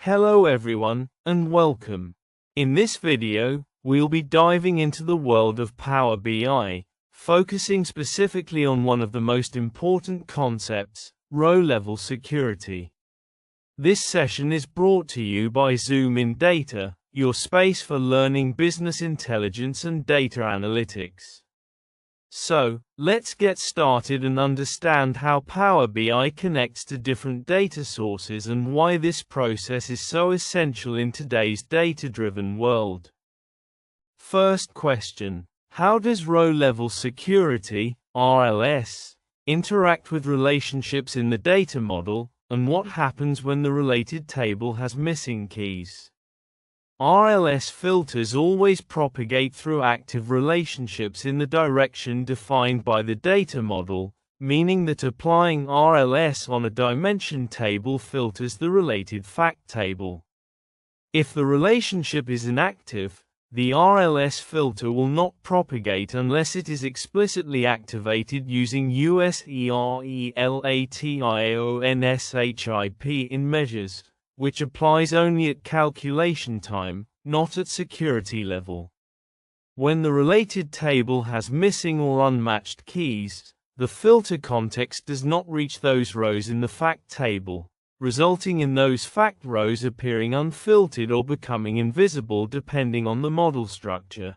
Hello everyone, and welcome. In this video, we'll be diving into the world of Power BI, focusing specifically on one of the most important concepts, row-level security. This session is brought to you by ZoomInData, your space for learning business intelligence and data analytics. So, let's get started and understand how Power BI connects to different data sources and why this process is so essential in today's data-driven world. First question: how does row-level security, RLS, interact with relationships in the data model, and what happens when the related table has missing keys? RLS filters always propagate through active relationships in the direction defined by the data model, meaning that applying RLS on a dimension table filters the related fact table. If the relationship is inactive, the RLS filter will not propagate unless it is explicitly activated using USERELATIONSHIP in measures, which applies only at calculation time, not at security level. When the related table has missing or unmatched keys, the filter context does not reach those rows in the fact table, resulting in those fact rows appearing unfiltered or becoming invisible depending on the model structure.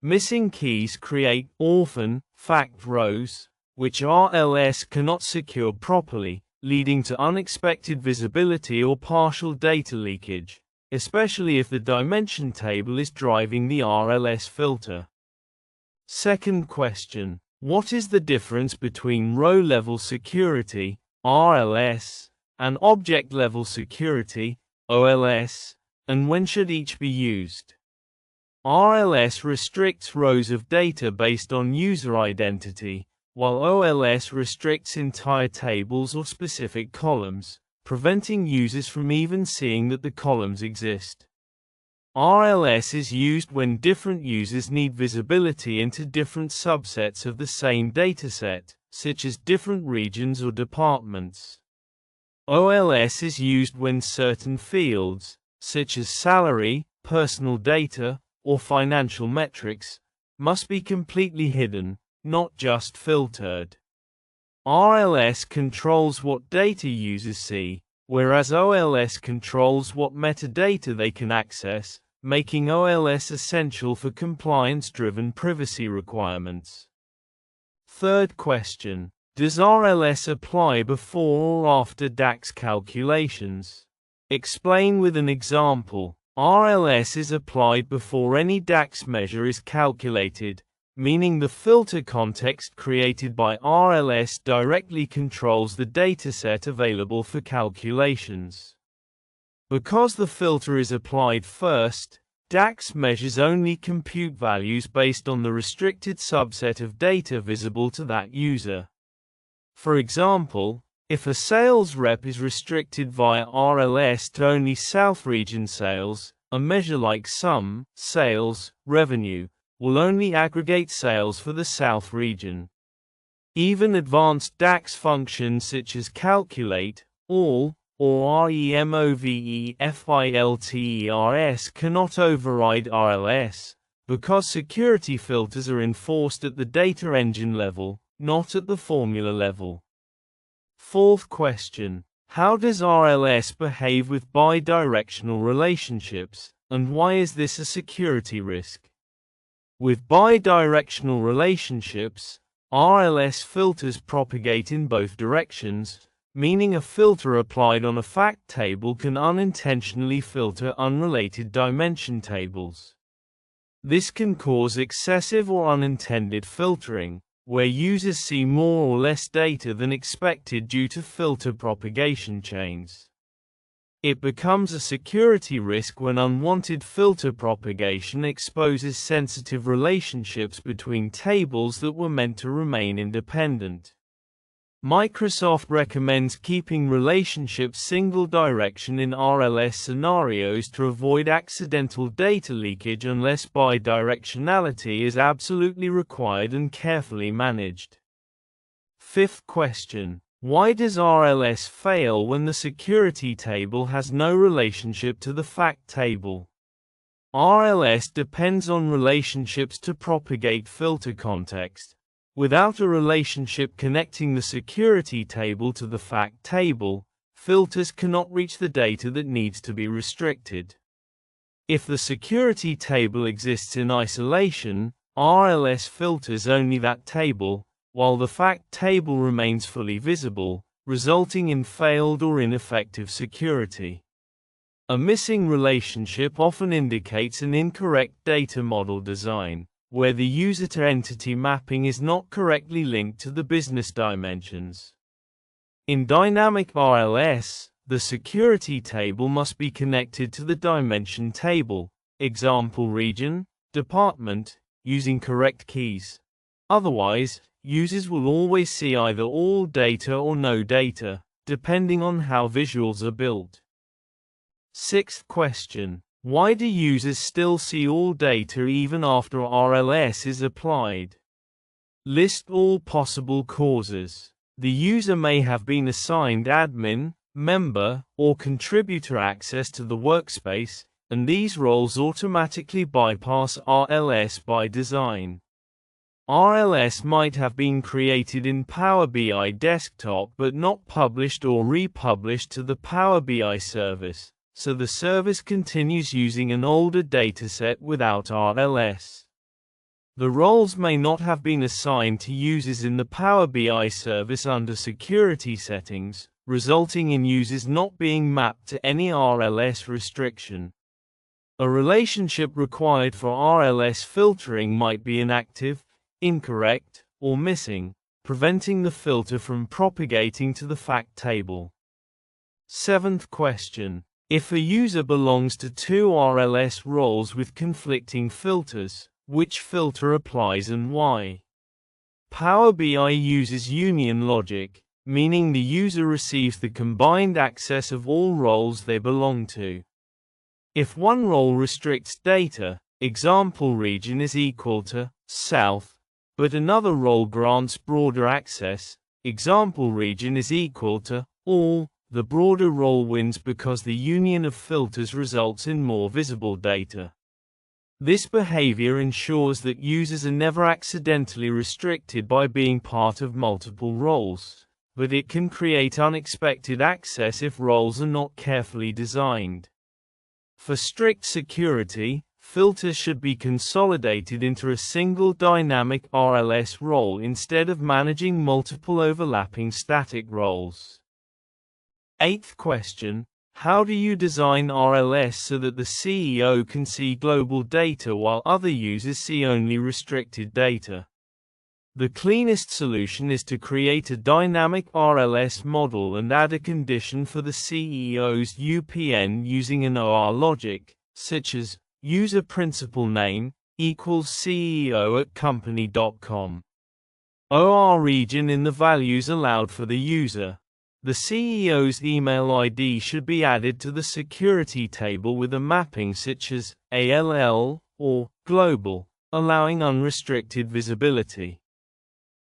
Missing keys create orphan fact rows, which RLS cannot secure properly, leading to unexpected visibility or partial data leakage, especially if the dimension table is driving the RLS filter. Second question: what is the difference between row-level security, RLS, and object-level security, OLS, and when should each be used? RLS restricts rows of data based on user identity, while OLS restricts entire tables or specific columns, preventing users from even seeing that the columns exist. RLS is used when different users need visibility into different subsets of the same dataset, such as different regions or departments. OLS is used when certain fields, such as salary, personal data, or financial metrics, must be completely hidden, not just filtered. RLS controls what data users see, whereas OLS controls what metadata they can access, making OLS essential for compliance-driven privacy requirements. Third question: does RLS apply before or after DAX calculations? Explain with an example. RLS is applied before any DAX measure is calculated, meaning the filter context created by RLS directly controls the dataset available for calculations. Because the filter is applied first, DAX measures only compute values based on the restricted subset of data visible to that user. For example, if a sales rep is restricted via RLS to only South region sales, a measure like sum, sales, revenue, will only aggregate sales for the South region. Even advanced DAX functions such as calculate, all, or REMOVEFILTERS cannot override RLS, because security filters are enforced at the data engine level, not at the formula level. Fourth question: how does RLS behave with bidirectional relationships, and why is this a security risk? With bidirectional relationships, RLS filters propagate in both directions, meaning a filter applied on a fact table can unintentionally filter unrelated dimension tables. This can cause excessive or unintended filtering, where users see more or less data than expected due to filter propagation chains. It becomes a security risk when unwanted filter propagation exposes sensitive relationships between tables that were meant to remain independent. Microsoft recommends keeping relationships single direction in RLS scenarios to avoid accidental data leakage unless bidirectionality is absolutely required and carefully managed. Fifth question: Why does RLS fail when the security table has no relationship to the fact table? RLS depends on relationships to propagate filter context. Without a relationship connecting the security table to the fact table, filters cannot reach the data that needs to be restricted. If the security table exists in isolation, RLS filters only that table, while the fact table remains fully visible, resulting in failed or ineffective security. A missing relationship often indicates an incorrect data model design, where the user-to-entity mapping is not correctly linked to the business dimensions. In dynamic RLS, the security table must be connected to the dimension table, example region, department, using correct keys. Otherwise, users will always see either all data or no data, depending on how visuals are built. Sixth question. Why do users still see all data even after RLS is applied? List all possible causes. The user may have been assigned admin, member, or contributor access to the workspace, and these roles automatically bypass RLS by design. RLS might have been created in Power BI Desktop but not published or republished to the Power BI service, so the service continues using an older dataset without RLS. The roles may not have been assigned to users in the Power BI service under security settings, resulting in users not being mapped to any RLS restriction. A relationship required for RLS filtering might be inactive, incorrect, or missing, preventing the filter from propagating to the fact table. Seventh question. If a user belongs to two RLS roles with conflicting filters, which filter applies and why? Power BI uses union logic, meaning the user receives the combined access of all roles they belong to. If one role restricts data, example region is equal to South, but another role grants broader access, example region is equal to all, the broader role wins because the union of filters results in more visible data. This behavior ensures that users are never accidentally restricted by being part of multiple roles, but it can create unexpected access if roles are not carefully designed. For strict security, filters should be consolidated into a single dynamic RLS role instead of managing multiple overlapping static roles. Eighth question. How do you design RLS so that the CEO can see global data while other users see only restricted data? The cleanest solution is to create a dynamic RLS model and add a condition for the CEO's UPN using an OR logic, such as user principal name equals CEO@company.com. OR region in the values allowed for the user. The CEO's email ID should be added to the security table with a mapping such as ALL or global, allowing unrestricted visibility.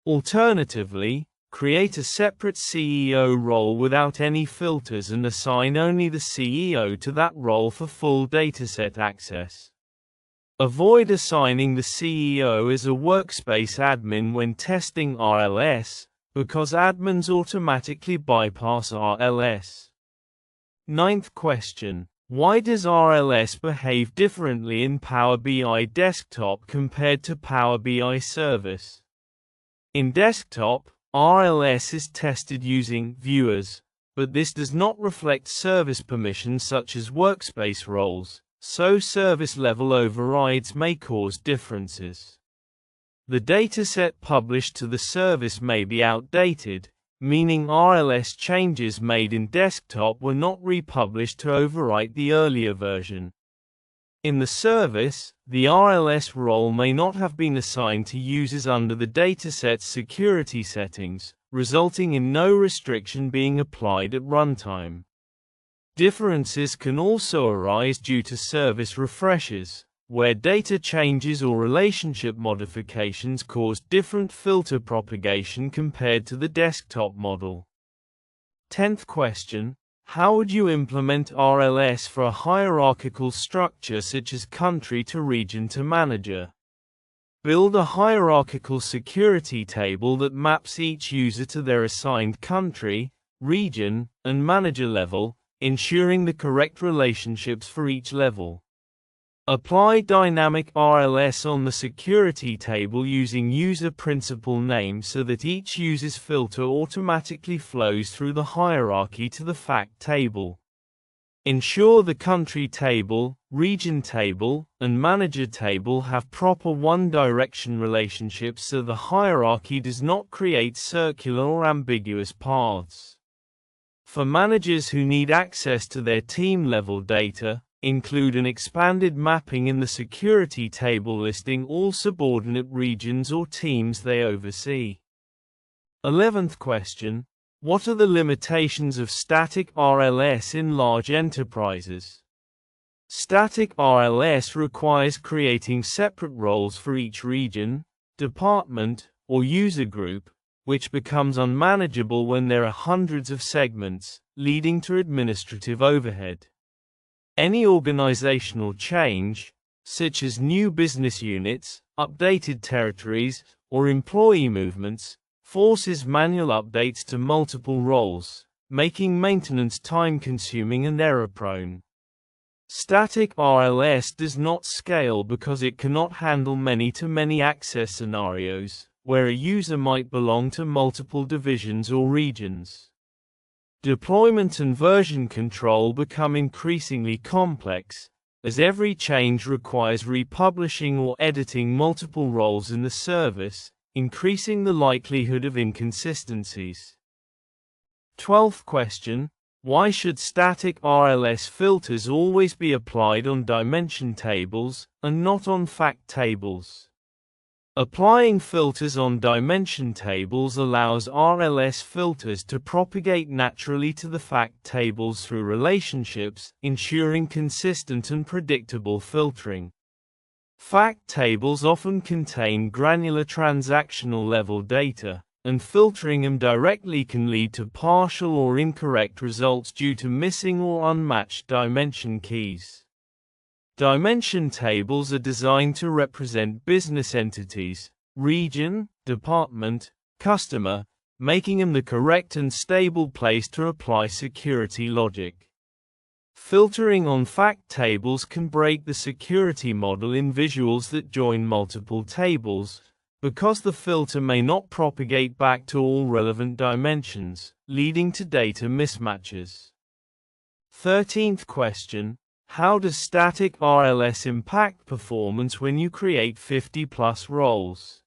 Alternatively, create a separate CEO role without any filters and assign only the CEO to that role for full dataset access. Avoid assigning the CEO as a workspace admin when testing RLS, because admins automatically bypass RLS. Ninth question. Why does RLS behave differently in Power BI Desktop compared to Power BI Service? In Desktop, RLS is tested using viewers, but this does not reflect service permissions such as workspace roles, so service-level overrides may cause differences. The dataset published to the service may be outdated, meaning RLS changes made in Desktop were not republished to overwrite the earlier version. In the service, the RLS role may not have been assigned to users under the dataset's security settings, resulting in no restriction being applied at runtime. Differences can also arise due to service refreshes, where data changes or relationship modifications cause different filter propagation compared to the desktop model. 10th question. How would you implement RLS for a hierarchical structure such as country to region to manager? Build a hierarchical security table that maps each user to their assigned country, region, and manager level, ensuring the correct relationships for each level. Apply dynamic RLS on the security table using user principal name so that each user's filter automatically flows through the hierarchy to the fact table. Ensure the country table, region table, and manager table have proper one-direction relationships so the hierarchy does not create circular or ambiguous paths. For managers who need access to their team-level data, include an expanded mapping in the security table listing all subordinate regions or teams they oversee. 11th question. What are the limitations of static RLS in large enterprises? Static RLS requires creating separate roles for each region, department, or user group, which becomes unmanageable when there are hundreds of segments, leading to administrative overhead. Any organizational change, such as new business units, updated territories, or employee movements, forces manual updates to multiple roles, making maintenance time-consuming and error-prone. Static RLS does not scale because it cannot handle many-to-many access scenarios, where a user might belong to multiple divisions or regions. Deployment and version control become increasingly complex, as every change requires republishing or editing multiple roles in the service, increasing the likelihood of inconsistencies. 12th question. Why should static RLS filters always be applied on dimension tables, and not on fact tables? Applying filters on dimension tables allows RLS filters to propagate naturally to the fact tables through relationships, ensuring consistent and predictable filtering. Fact tables often contain granular transactional level data, and filtering them directly can lead to partial or incorrect results due to missing or unmatched dimension keys. Dimension tables are designed to represent business entities, region, department, customer, making them the correct and stable place to apply security logic. Filtering on fact tables can break the security model in visuals that join multiple tables, because the filter may not propagate back to all relevant dimensions, leading to data mismatches. 13th question. How does static RLS impact performance when you create 50+ roles?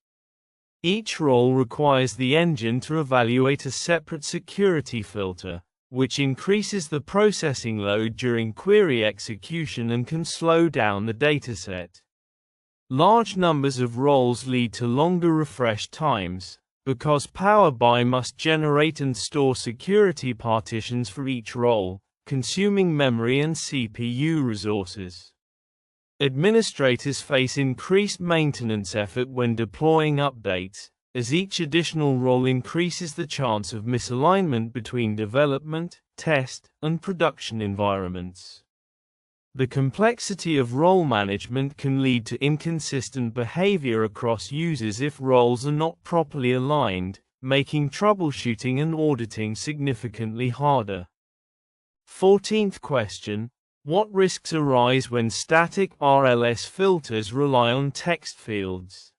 Each role requires the engine to evaluate a separate security filter, which increases the processing load during query execution and can slow down the dataset. Large numbers of roles lead to longer refresh times, because Power BI must generate and store security partitions for each role, consuming memory and CPU resources. Administrators face increased maintenance effort when deploying updates, as each additional role increases the chance of misalignment between development, test, and production environments. The complexity of role management can lead to inconsistent behavior across users if roles are not properly aligned, making troubleshooting and auditing significantly harder. 14th question. What risks arise when static RLS filters rely on text fields?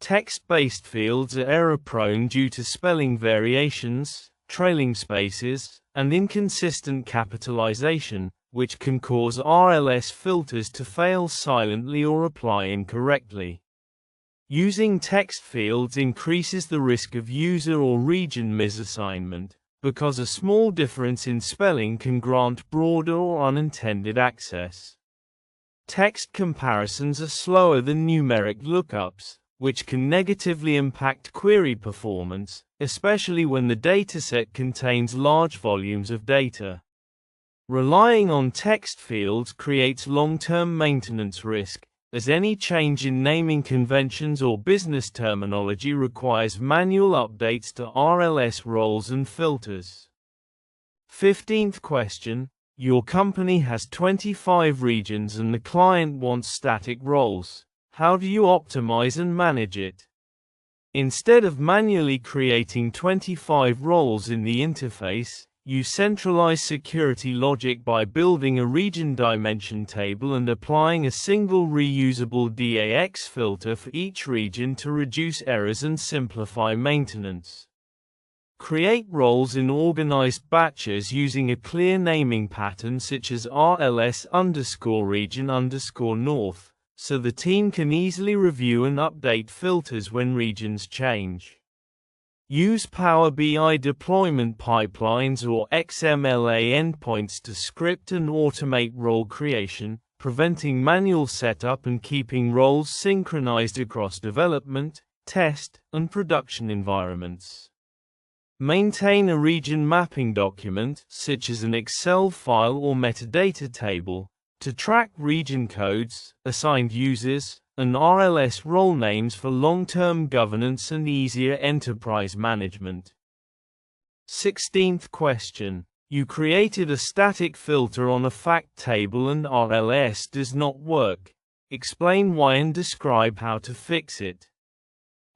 Text-based fields are error-prone due to spelling variations, trailing spaces, and inconsistent capitalization, which can cause RLS filters to fail silently or apply incorrectly. Using text fields increases the risk of user or region misassignment, because a small difference in spelling can grant broader or unintended access. Text comparisons are slower than numeric lookups, which can negatively impact query performance, especially when the dataset contains large volumes of data. Relying on text fields creates long-term maintenance risk, as any change in naming conventions or business terminology requires manual updates to RLS roles and filters. 15th question. Your company has 25 regions and the client wants static roles. How do you optimize and manage it? Instead of manually creating 25 roles in the interface, you centralize security logic by building a region dimension table and applying a single reusable DAX filter for each region to reduce errors and simplify maintenance. Create roles in organized batches using a clear naming pattern such as RLS_region_north, so the team can easily review and update filters when regions change. Use Power BI deployment pipelines or XMLA endpoints to script and automate role creation, preventing manual setup and keeping roles synchronized across development, test, and production environments. Maintain a region mapping document, such as an Excel file or metadata table, to track region codes, assigned users, and RLS role names for long-term governance and easier enterprise management. 16th question. You created a static filter on a fact table and RLS does not work. Explain why and describe how to fix it.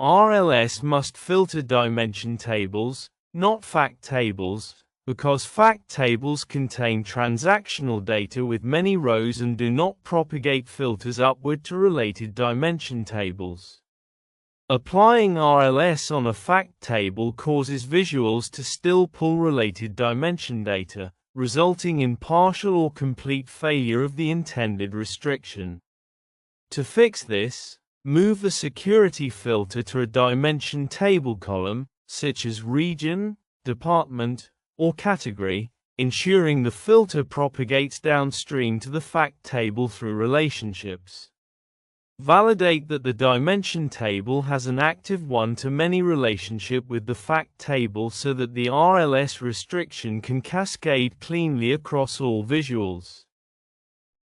RLS must filter dimension tables, not fact tables, because fact tables contain transactional data with many rows and do not propagate filters upward to related dimension tables. Applying RLS on a fact table causes visuals to still pull related dimension data, resulting in partial or complete failure of the intended restriction. To fix this, move the security filter to a dimension table column, such as region, department, or category, ensuring the filter propagates downstream to the fact table through relationships. Validate that the dimension table has an active one-to-many relationship with the fact table so that the RLS restriction can cascade cleanly across all visuals.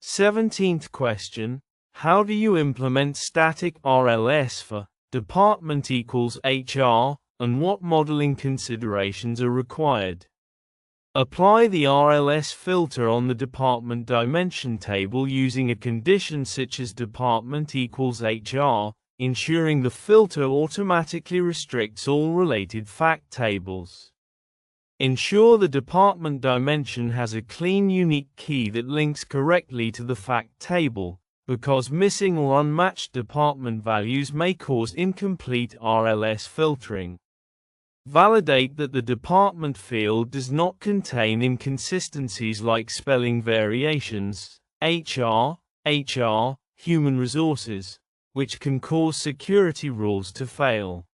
17th question. How do you implement static RLS for department equals HR, and what modeling considerations are required? Apply the RLS filter on the department dimension table using a condition such as department equals HR, ensuring the filter automatically restricts all related fact tables. Ensure the department dimension has a clean unique key that links correctly to the fact table, because missing or unmatched department values may cause incomplete RLS filtering. Validate that the department field does not contain inconsistencies like spelling variations, HR, human resources, which can cause security rules to fail.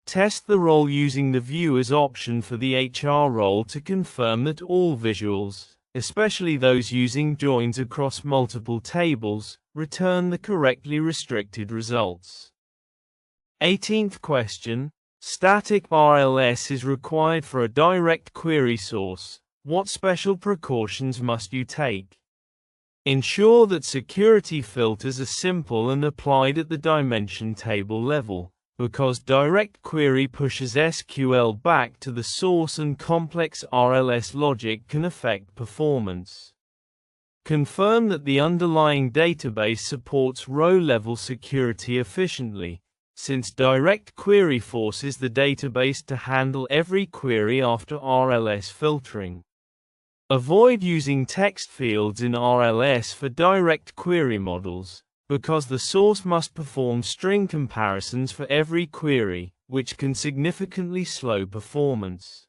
Test the role using the Viewers option for the HR role to confirm that all visuals, especially those using joins across multiple tables, return the correctly restricted results. 18th question. Static RLS is required for a direct query source. What special precautions must you take? Ensure that security filters are simple and applied at the dimension table level, because DirectQuery pushes SQL back to the source and complex RLS logic can affect performance. Confirm that the underlying database supports row-level security efficiently, since DirectQuery forces the database to handle every query after RLS filtering. Avoid using text fields in RLS for DirectQuery models, because the source must perform string comparisons for every query, which can significantly slow performance.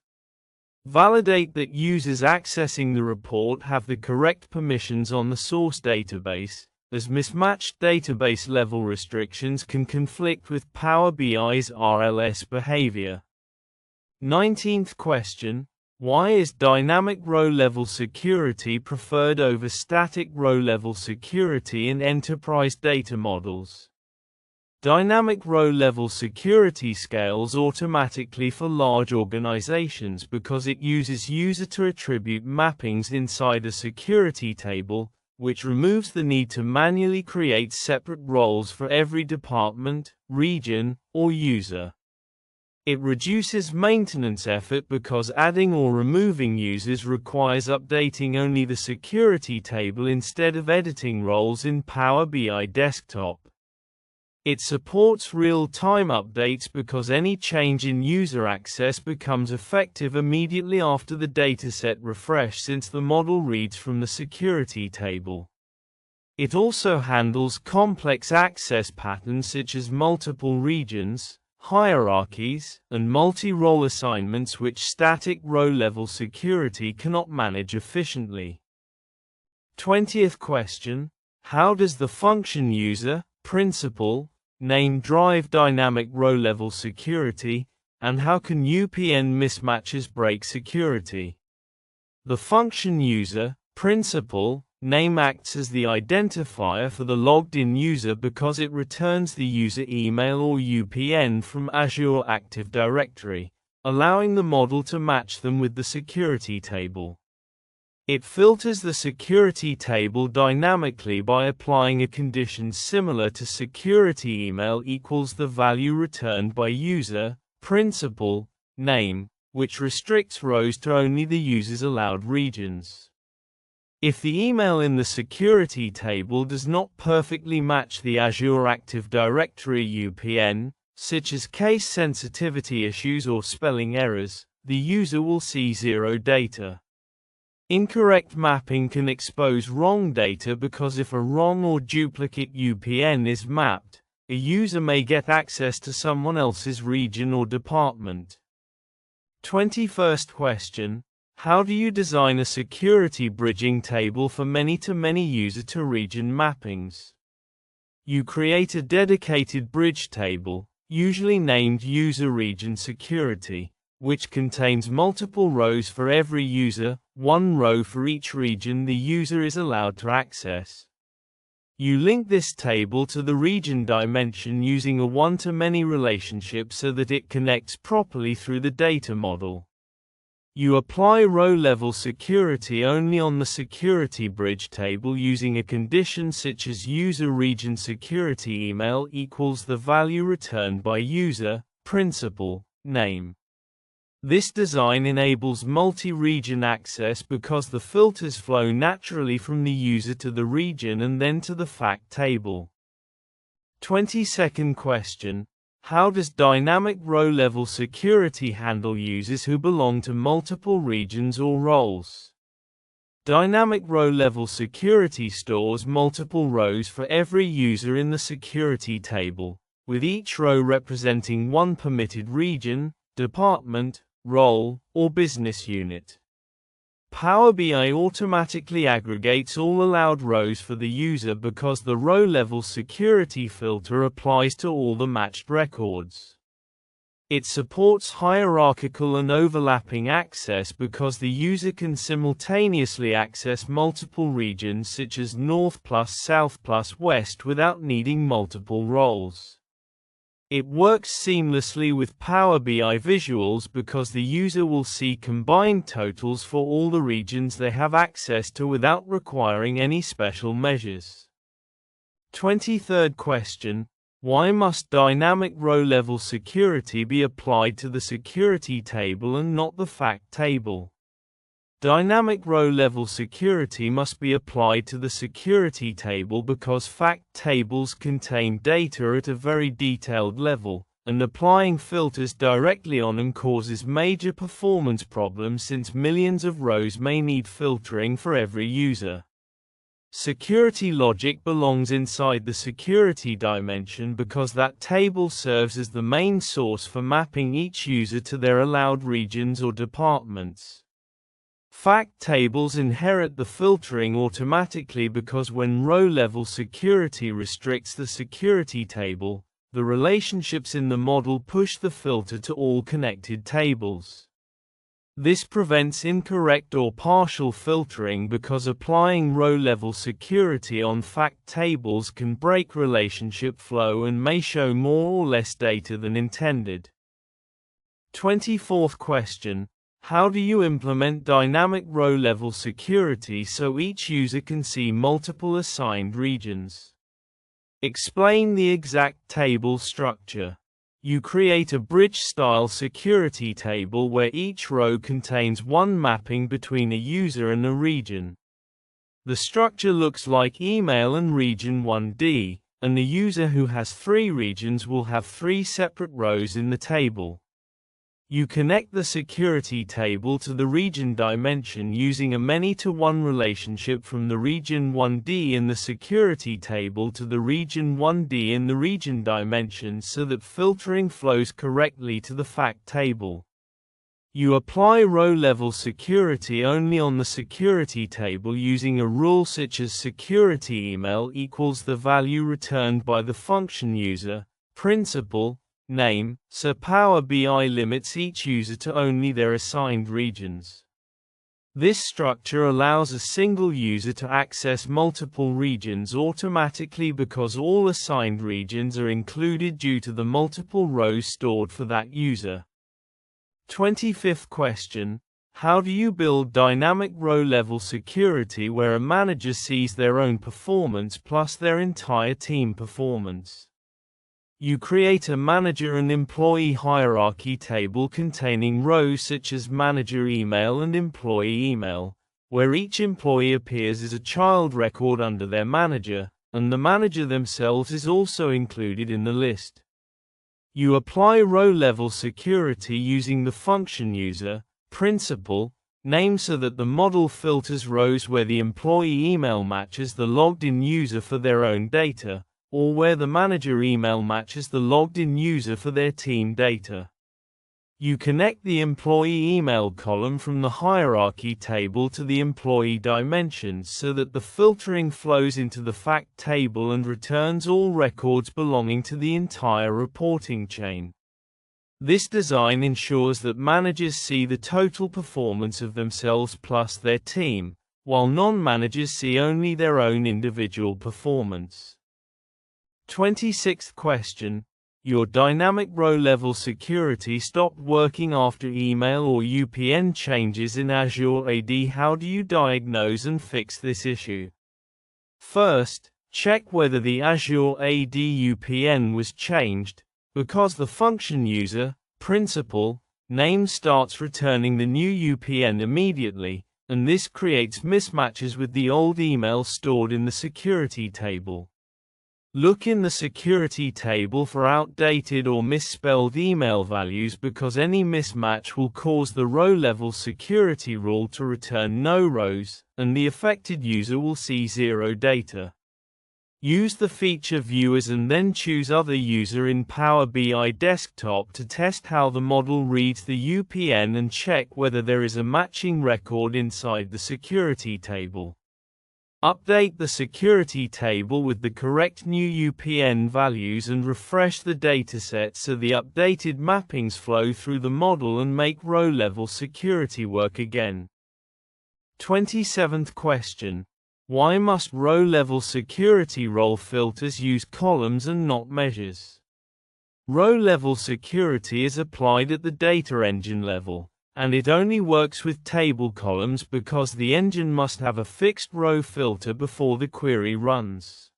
Validate that users accessing the report have the correct permissions on the source database, as mismatched database-level restrictions can conflict with Power BI's RLS behavior. 19th question. Why is dynamic row-level security preferred over static row-level security in enterprise data models? Dynamic row-level security scales automatically for large organizations because it uses user-to-attribute mappings inside a security table, which removes the need to manually create separate roles for every department, region, or user. It reduces maintenance effort because adding or removing users requires updating only the security table instead of editing roles in Power BI Desktop. It supports real-time updates because any change in user access becomes effective immediately after the dataset refresh since the model reads from the security table. It also handles complex access patterns such as multiple regions, hierarchies, and multi-role assignments which static row-level security cannot manage efficiently. 20th question. How does the function user, principal, name drive dynamic row-level security, and how can UPN mismatches break security? The function user, principal, name acts as the identifier for the logged-in user because it returns the user email or UPN from Azure Active Directory, allowing the model to match them with the security table. It filters the security table dynamically by applying a condition similar to security email equals the value returned by user, principal, name, which restricts rows to only the user's allowed regions. If the email in the security table does not perfectly match the Azure Active Directory UPN, such as case sensitivity issues or spelling errors, the user will see zero data. Incorrect mapping can expose wrong data because if a wrong or duplicate UPN is mapped, a user may get access to someone else's region or department. 21st question. How do you design a security bridging table for many-to-many user-to-region mappings? You create a dedicated bridge table, usually named User Region Security, which contains multiple rows for every user, one row for each region the user is allowed to access. You link this table to the region dimension using a one-to-many relationship so that it connects properly through the data model. You apply row-level security only on the security bridge table using a condition such as user region security email equals the value returned by user, principal, name. This design enables multi-region access because the filters flow naturally from the user to the region and then to the fact table. 22nd question. How does dynamic row-level security handle users who belong to multiple regions or roles? Dynamic row-level security stores multiple rows for every user in the security table, with each row representing one permitted region, department, role, or business unit. Power BI automatically aggregates all allowed rows for the user because the row-level security filter applies to all the matched records. It supports hierarchical and overlapping access because the user can simultaneously access multiple regions such as North plus South plus West without needing multiple roles. It works seamlessly with Power BI visuals because the user will see combined totals for all the regions they have access to without requiring any special measures. 23rd question. Why must dynamic row-level security be applied to the security table and not the fact table? Dynamic row-level security must be applied to the security table because fact tables contain data at a very detailed level, and applying filters directly on them causes major performance problems since millions of rows may need filtering for every user. Security logic belongs inside the security dimension because that table serves as the main source for mapping each user to their allowed regions or departments. Fact tables inherit the filtering automatically because when row-level security restricts the security table, the relationships in the model push the filter to all connected tables. This prevents incorrect or partial filtering because applying row-level security on fact tables can break relationship flow and may show more or less data than intended. 24th question. How do you implement dynamic row-level security so each user can see multiple assigned regions? Explain the exact table structure. You create a bridge-style security table where each row contains one mapping between a user and a region. The structure looks like email and region 1D, and the user who has 3 regions will have 3 separate rows in the table. You connect the security table to the region dimension using a many-to-one relationship from the region 1D in the security table to the region 1D in the region dimension so that filtering flows correctly to the fact table. You apply row-level security only on the security table using a rule such as security email equals the value returned by the function user, principal, name, so Power BI limits each user to only their assigned regions. This structure allows a single user to access multiple regions automatically because all assigned regions are included due to the multiple rows stored for that user. 25th question. How do you build dynamic row-level security where a manager sees their own performance plus their entire team performance? You create a manager and employee hierarchy table containing rows such as manager email and employee email, where each employee appears as a child record under their manager, and the manager themselves is also included in the list. You apply row-level security using the function user, principal, name so that the model filters rows where the employee email matches the logged-in user for their own data, or where the manager email matches the logged-in user for their team data. You connect the employee email column from the hierarchy table to the employee dimensions so that the filtering flows into the fact table and returns all records belonging to the entire reporting chain. This design ensures that managers see the total performance of themselves plus their team, while non-managers see only their own individual performance. 26th question. Your dynamic row-level security stopped working after email or UPN changes in Azure AD. How do you diagnose and fix this issue? First, check whether the Azure AD UPN was changed, because the function user, principal, name starts returning the new UPN immediately, and this creates mismatches with the old email stored in the security table. Look in the security table for outdated or misspelled email values because any mismatch will cause the row-level security rule to return no rows, and the affected user will see 0 data. Use the feature viewers and then choose Other User in Power BI Desktop to test how the model reads the UPN and check whether there is a matching record inside the security table. Update the security table with the correct new UPN values and refresh the dataset so the updated mappings flow through the model and make row-level security work again. 27th question. Why must row-level security role filters use columns and not measures? Row-level security is applied at the data engine level, and it only works with table columns because the engine must have a fixed row filter before the query runs.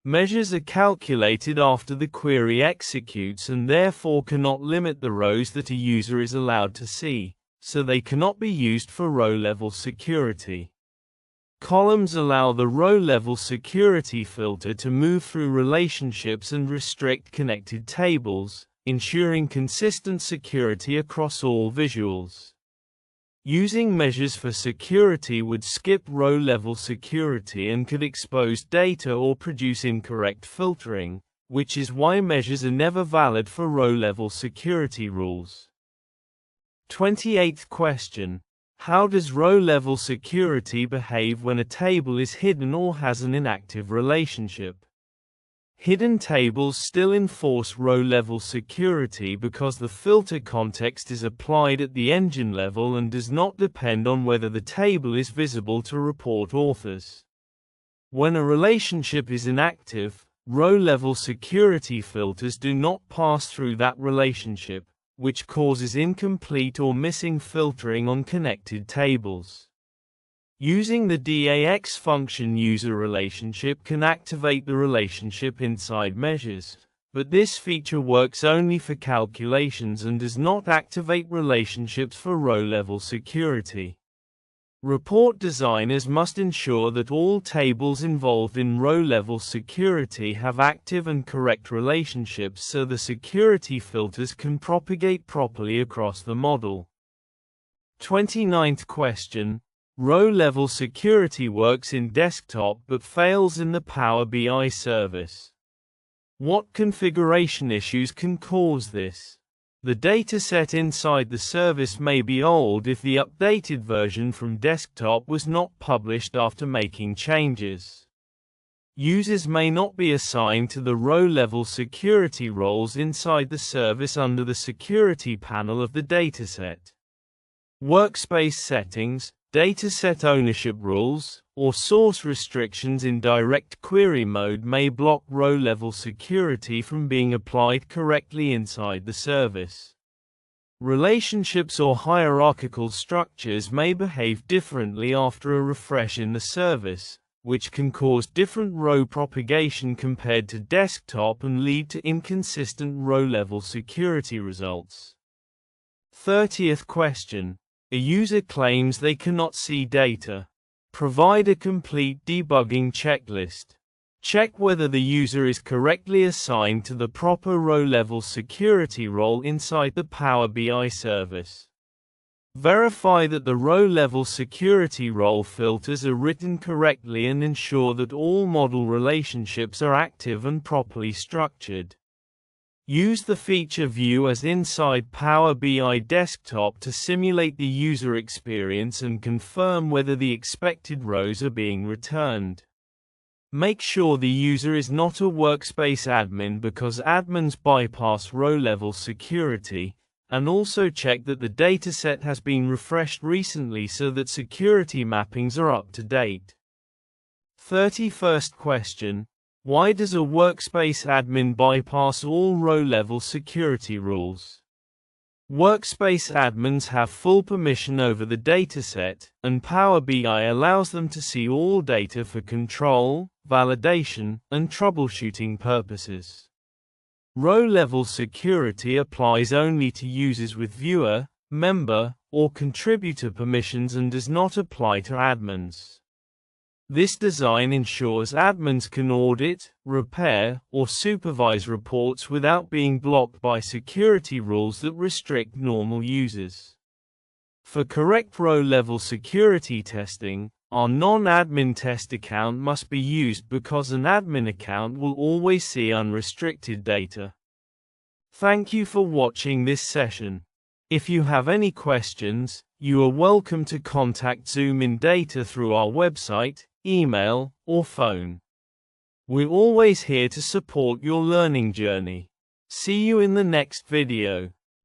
Measures are calculated after the query executes and therefore cannot limit the rows that a user is allowed to see, so they cannot be used for row-level security. Columns allow the row-level security filter to move through relationships and restrict connected tables, ensuring consistent security across all visuals. Using measures for security would skip row-level security and could expose data or produce incorrect filtering, which is why measures are never valid for row-level security rules. 28th question. How does row-level security behave when a table is hidden or has an inactive relationship? Hidden tables still enforce row-level security because the filter context is applied at the engine level and does not depend on whether the table is visible to report authors. When a relationship is inactive, row-level security filters do not pass through that relationship, which causes incomplete or missing filtering on connected tables. Using the DAX function user relationship can activate the relationship inside measures, but this feature works only for calculations and does not activate relationships for row-level security. Report designers must ensure that all tables involved in row-level security have active and correct relationships so the security filters can propagate properly across the model. 29th question. Row-level security works in desktop but fails in the Power BI service. What configuration issues can cause this? The dataset inside the service may be old if the updated version from desktop was not published after making changes. Users may not be assigned to the row-level security roles inside the service under the security panel of the dataset. Workspace settings, dataset ownership rules, or source restrictions in DirectQuery mode may block row-level security from being applied correctly inside the service. Relationships or hierarchical structures may behave differently after a refresh in the service, which can cause different row propagation compared to desktop and lead to inconsistent row-level security results. 30th question. A user claims they cannot see data. Provide a complete debugging checklist. Check whether the user is correctly assigned to the proper row-level security role inside the Power BI service. Verify that the row-level security role filters are written correctly and ensure that all model relationships are active and properly structured. Use the feature view as inside Power BI Desktop to simulate the user experience and confirm whether the expected rows are being returned. Make sure the user is not a Workspace admin because admins bypass row-level security, and also check that the dataset has been refreshed recently so that security mappings are up to date. 31st question. Why does a Workspace admin bypass all row-level security rules? Workspace admins have full permission over the dataset, and Power BI allows them to see all data for control, validation, and troubleshooting purposes. Row-level security applies only to users with viewer, member, or contributor permissions and does not apply to admins. This design ensures admins can audit, repair, or supervise reports without being blocked by security rules that restrict normal users. For correct row-level security testing, our non-admin test account must be used because an admin account will always see unrestricted data. Thank you for watching this session. If you have any questions, you are welcome to contact ZoomInData through our website, email, or phone. We're always here to support your learning journey. See you in the next video.